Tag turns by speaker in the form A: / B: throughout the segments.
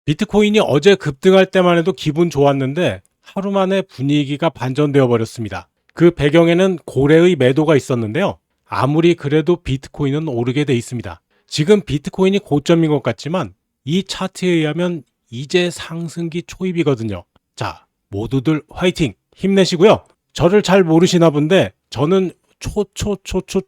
A: 비트코인이 어제 급등할 때만 해도 기분 좋았는데 하루 만에 분위기가 반전되어 버렸습니다. 그 배경에는 고래의 매도가 있었는데요. 아무리 그래도 비트코인은 오르게 돼 있습니다. 지금 비트코인이 고점인 것 같지만 이 차트에 의하면 이제 상승기 초입이거든요. 자, 모두들 화이팅! 힘내시고요. 저를 잘 모르시나 본데 저는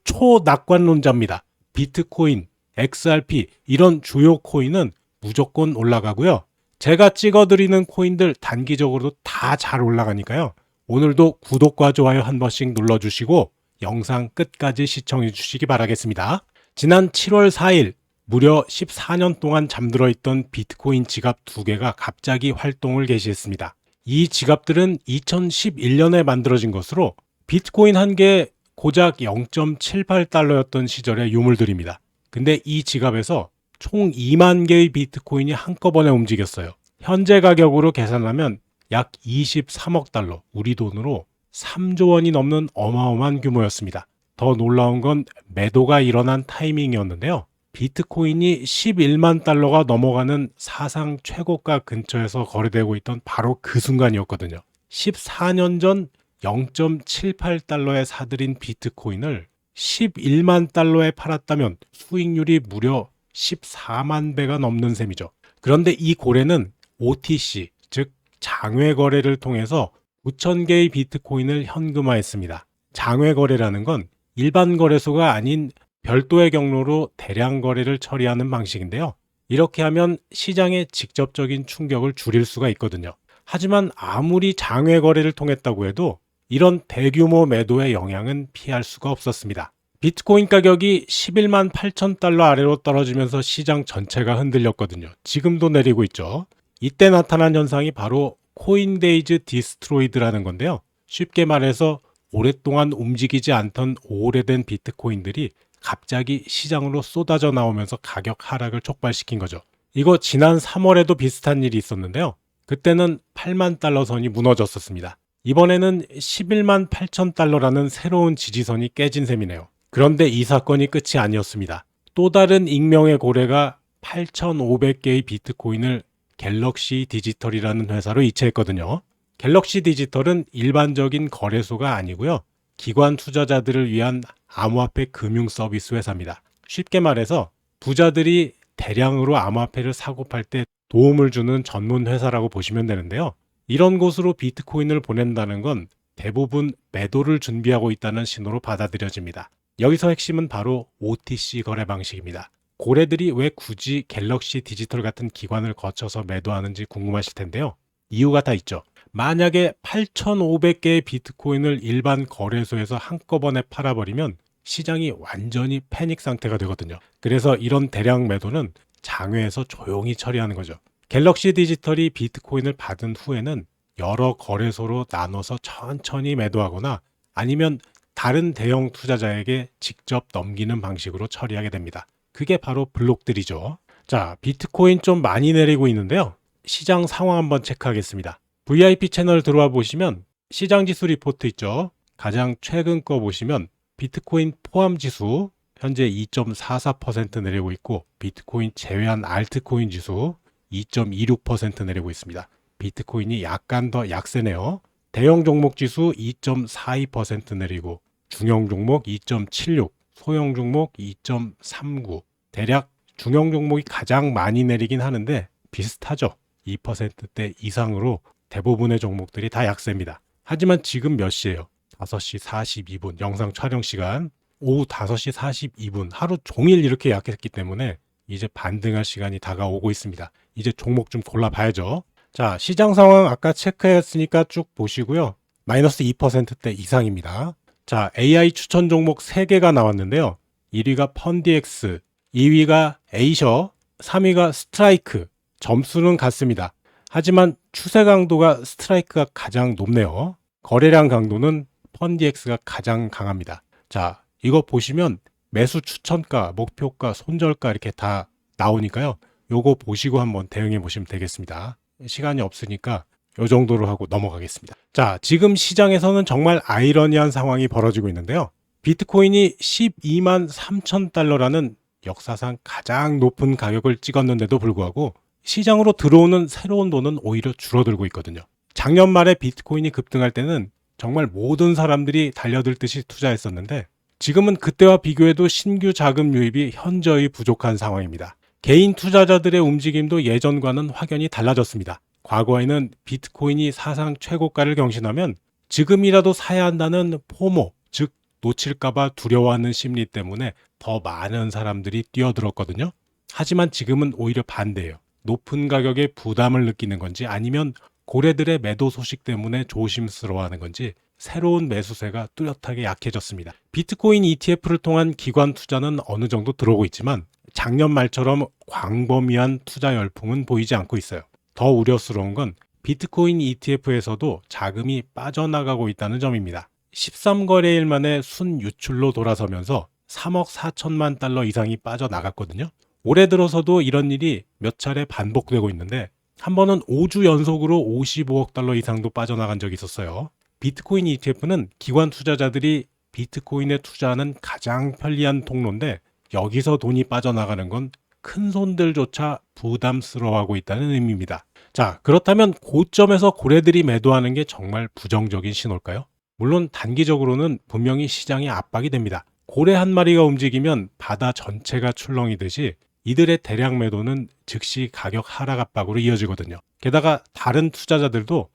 A: 초낙관론자입니다. 비트코인, XRP 이런 주요 코인은 무조건 올라가고요. 제가 찍어드리는 코인들 단기적으로도 다 잘 올라가니까요. 오늘도 구독과 좋아요 한 번씩 눌러주시고 영상 끝까지 시청해 주시기 바라겠습니다. 지난 7월 4일 무려 14년 동안 잠들어 있던 비트코인 지갑 2개가 갑자기 활동을 개시했습니다. 이 지갑들은 2011년에 만들어진 것으로 비트코인 한 개에 고작 0.78달러였던 시절의 유물들입니다. 근데 이 지갑에서 총 2만 개의 비트코인이 한꺼번에 움직였어요. 현재 가격으로 계산하면 약 23억 달러, 우리 돈으로 3조 원이 넘는 어마어마한 규모였습니다. 더 놀라운 건 매도가 일어난 타이밍이었는데요. 비트코인이 11만 달러가 넘어가는 사상 최고가 근처에서 거래되고 있던 바로 그 순간이었거든요. 14년 전 0.78달러에 사들인 비트코인을 11만 달러에 팔았다면 수익률이 무려 14만 배가 넘는 셈이죠. 그런데 이 고래는 OTC, 즉 장외 거래를 통해서 9천 개의 비트코인을 현금화했습니다. 장외 거래라는 건 일반 거래소가 아닌 별도의 경로로 대량 거래를 처리하는 방식인데요. 이렇게 하면 시장에 직접적인 충격을 줄일 수가 있거든요. 하지만 아무리 장외 거래를 통했다고 해도 이런 대규모 매도의 영향은 피할 수가 없었습니다. 비트코인 가격이 11만 8천 달러 아래로 떨어지면서 시장 전체가 흔들렸거든요. 지금도 내리고 있죠. 이때 나타난 현상이 바로 코인데이즈 디스트로이드라는 건데요. 쉽게 말해서 오랫동안 움직이지 않던 오래된 비트코인들이 갑자기 시장으로 쏟아져 나오면서 가격 하락을 촉발시킨 거죠. 이거 지난 3월에도 비슷한 일이 있었는데요. 그때는 8만 달러 선이 무너졌었습니다. 이번에는 11만 8천 달러라는 새로운 지지선이 깨진 셈이네요. 그런데 이 사건이 끝이 아니었습니다. 또 다른 익명의 고래가 8,500개의 비트코인을 갤럭시 디지털이라는 회사로 이체했거든요. 갤럭시 디지털은 일반적인 거래소가 아니고요. 기관 투자자들을 위한 암호화폐 금융 서비스 회사입니다. 쉽게 말해서 부자들이 대량으로 암호화폐를 사고 팔 때 도움을 주는 전문 회사라고 보시면 되는데요. 이런 곳으로 비트코인을 보낸다는 건 대부분 매도를 준비하고 있다는 신호로 받아들여집니다. 여기서 핵심은 바로 OTC 거래 방식입니다. 고래들이 왜 굳이 갤럭시 디지털 같은 기관을 거쳐서 매도하는지 궁금하실 텐데요. 이유가 다 있죠. 만약에 8,500개의 비트코인을 일반 거래소에서 한꺼번에 팔아버리면 시장이 완전히 패닉 상태가 되거든요. 그래서 이런 대량 매도는 장외에서 조용히 처리하는 거죠. 갤럭시 디지털이 비트코인을 받은 후에는 여러 거래소로 나눠서 천천히 매도하거나 아니면 다른 대형 투자자에게 직접 넘기는 방식으로 처리하게 됩니다. 그게 바로 블록들이죠. 자, 비트코인 좀 많이 내리고 있는데요. 시장 상황 한번 체크하겠습니다. VIP 채널 들어와 보시면 시장 지수 리포트 있죠. 가장 최근 거 보시면 비트코인 포함 지수 현재 2.44% 내리고 있고 비트코인 제외한 알트코인 지수 2.26% 내리고 있습니다. 비트코인이 약간 더 약세네요. 대형 종목 지수 2.42% 내리고 중형 종목 2.76, 소형 종목 2.39. 대략 중형 종목이 가장 많이 내리긴 하는데 비슷하죠. 2%대 이상으로 대부분의 종목들이 다 약세입니다. 하지만 지금 몇 시예요? 5시 42분 영상 촬영 시간 오후 5시 42분 하루 종일 이렇게 약했기 때문에 이제 반등할 시간이 다가오고 있습니다. 이제 종목 좀 골라봐야죠. 자, 시장 상황 아까 체크했으니까 쭉 보시고요. 마이너스 2%대 이상입니다. 자, AI 추천 종목 3개가 나왔는데요. 1위가 펀디엑스, 2위가 에이셔, 3위가 스트라이크. 점수는 같습니다. 하지만 추세 강도가 스트라이크가 가장 높네요. 거래량 강도는 펀디엑스가 가장 강합니다. 자, 이거 보시면 매수 추천가, 목표가, 손절가 이렇게 다 나오니까요. 요거 보시고 한번 대응해 보시면 되겠습니다. 시간이 없으니까 요 정도로 하고 넘어가겠습니다. 자, 지금 시장에서는 정말 아이러니한 상황이 벌어지고 있는데요. 비트코인이 12만 3천 달러라는 역사상 가장 높은 가격을 찍었는데도 불구하고 시장으로 들어오는 새로운 돈은 오히려 줄어들고 있거든요. 작년 말에 비트코인이 급등할 때는 정말 모든 사람들이 달려들듯이 투자했었는데 지금은 그때와 비교해도 신규 자금 유입이 현저히 부족한 상황입니다. 개인 투자자들의 움직임도 예전과는 확연히 달라졌습니다. 과거에는 비트코인이 사상 최고가를 경신하면 지금이라도 사야 한다는 포모, 즉 놓칠까봐 두려워하는 심리 때문에 더 많은 사람들이 뛰어들었거든요. 하지만 지금은 오히려 반대예요. 높은 가격에 부담을 느끼는 건지 아니면 고래들의 매도 소식 때문에 조심스러워하는 건지 새로운 매수세가 뚜렷하게 약해졌습니다. 비트코인 ETF를 통한 기관 투자는 어느 정도 들어오고 있지만 작년 말처럼 광범위한 투자 열풍은 보이지 않고 있어요. 더 우려스러운 건 비트코인 ETF에서도 자금이 빠져나가고 있다는 점입니다. 13거래일 만에 순유출로 돌아서면서 3억 4천만 달러 이상이 빠져나갔거든요. 올해 들어서도 이런 일이 몇 차례 반복되고 있는데 한 번은 5주 연속으로 55억 달러 이상도 빠져나간 적이 있었어요. 비트코인 ETF는 기관 투자자들이 비트코인에 투자하는 가장 편리한 통로인데 여기서 돈이 빠져나가는 건 큰 손들조차 부담스러워하고 있다는 의미입니다. 자, 그렇다면 고점에서 고래들이 매도하는 게 정말 부정적인 신호일까요? 물론 단기적으로는 분명히 시장에 압박이 됩니다. 고래 한 마리가 움직이면 바다 전체가 출렁이듯이 이들의 대량 매도는 즉시 가격 하락 압박으로 이어지거든요. 게다가 다른 투자자들도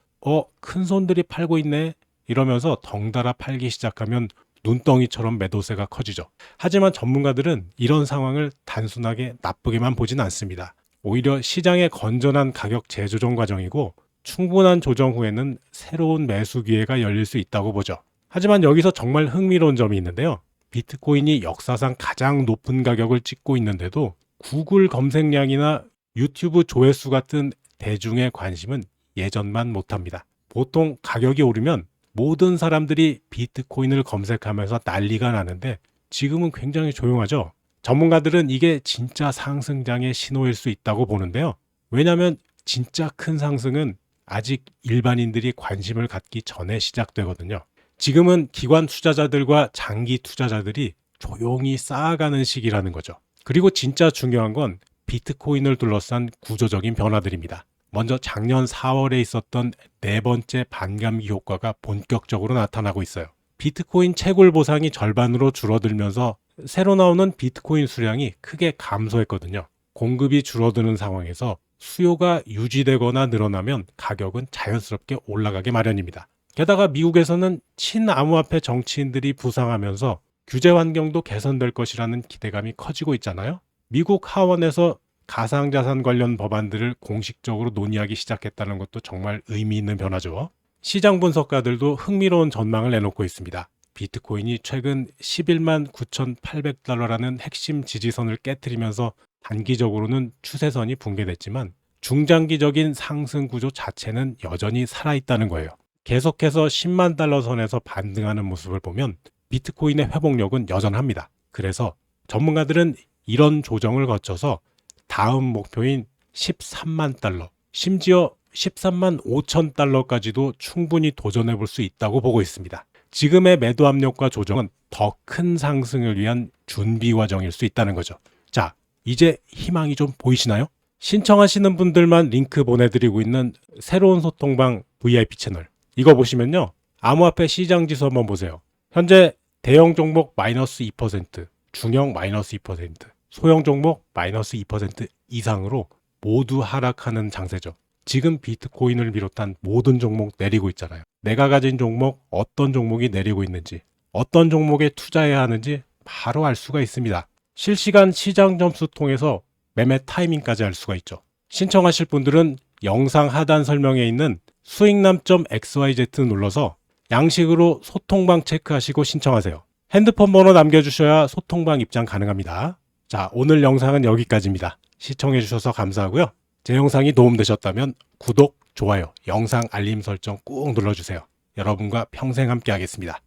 A: 큰 손들이 팔고 있네 이러면서 덩달아 팔기 시작하면 눈덩이처럼 매도세가 커지죠. 하지만 전문가들은 이런 상황을 단순하게 나쁘게만 보진 않습니다. 오히려 시장의 건전한 가격 재조정 과정이고 충분한 조정 후에는 새로운 매수 기회가 열릴 수 있다고 보죠. 하지만 여기서 정말 흥미로운 점이 있는데요. 비트코인이 역사상 가장 높은 가격을 찍고 있는데도 구글 검색량이나 유튜브 조회수 같은 대중의 관심은 예전만 못합니다. 보통 가격이 오르면 모든 사람들이 비트코인을 검색하면서 난리가 나는데 지금은 굉장히 조용하죠. 전문가들은 이게 진짜 상승장의 신호일 수 있다고 보는데요. 왜냐하면 진짜 큰 상승은 아직 일반인들이 관심을 갖기 전에 시작되거든요. 지금은 기관 투자자들과 장기 투자자들이 조용히 쌓아가는 시기라는 거죠. 그리고 진짜 중요한 건 비트코인을 둘러싼 구조적인 변화들입니다. 먼저 작년 4월에 있었던 네 번째 반감기 효과가 본격적으로 나타나고 있어요. 비트코인 채굴 보상이 절반으로 줄어들면서 새로 나오는 비트코인 수량이 크게 감소했거든요. 공급이 줄어드는 상황에서 수요가 유지되거나 늘어나면 가격은 자연스럽게 올라가게 마련입니다. 게다가 미국에서는 친암호화폐 정치인들이 부상하면서 규제 환경도 개선될 것이라는 기대감이 커지고 있잖아요. 미국 하원에서 가상자산 관련 법안들을 공식적으로 논의하기 시작했다는 것도 정말 의미 있는 변화죠. 시장 분석가들도 흥미로운 전망을 내놓고 있습니다. 비트코인이 최근 11만 9,800달러라는 핵심 지지선을 깨트리면서 단기적으로는 추세선이 붕괴됐지만 중장기적인 상승 구조 자체는 여전히 살아있다는 거예요. 계속해서 10만 달러 선에서 반등하는 모습을 보면 비트코인의 회복력은 여전합니다. 그래서 전문가들은 이런 조정을 거쳐서 다음 목표인 13만 달러, 심지어 13만 5천 달러까지도 충분히 도전해 볼 수 있다고 보고 있습니다. 지금의 매도 압력과 조정은 더 큰 상승을 위한 준비 과정일 수 있다는 거죠. 자, 이제 희망이 좀 보이시나요? 신청하시는 분들만 링크 보내드리고 있는 새로운 소통방 VIP 채널. 이거 보시면요. 암호화폐 시장 지수 한번 보세요. 현재 대형 종목 마이너스 2%, 중형 마이너스 2%, 소형 종목 마이너스 2% 이상으로 모두 하락하는 장세죠. 지금 비트코인을 비롯한 모든 종목 내리고 있잖아요. 내가 가진 종목, 어떤 종목이 내리고 있는지, 어떤 종목에 투자해야 하는지 바로 알 수가 있습니다. 실시간 시장 점수 통해서 매매 타이밍까지 알 수가 있죠. 신청하실 분들은 영상 하단 설명에 있는 수익남.xyz 눌러서 양식으로 소통방 체크하시고 신청하세요. 핸드폰 번호 남겨주셔야 소통방 입장 가능합니다. 자, 오늘 영상은 여기까지입니다. 시청해주셔서 감사하고요. 제 영상이 도움되셨다면 구독, 좋아요, 영상 알림 설정 꾹 눌러주세요. 여러분과 평생 함께 하겠습니다.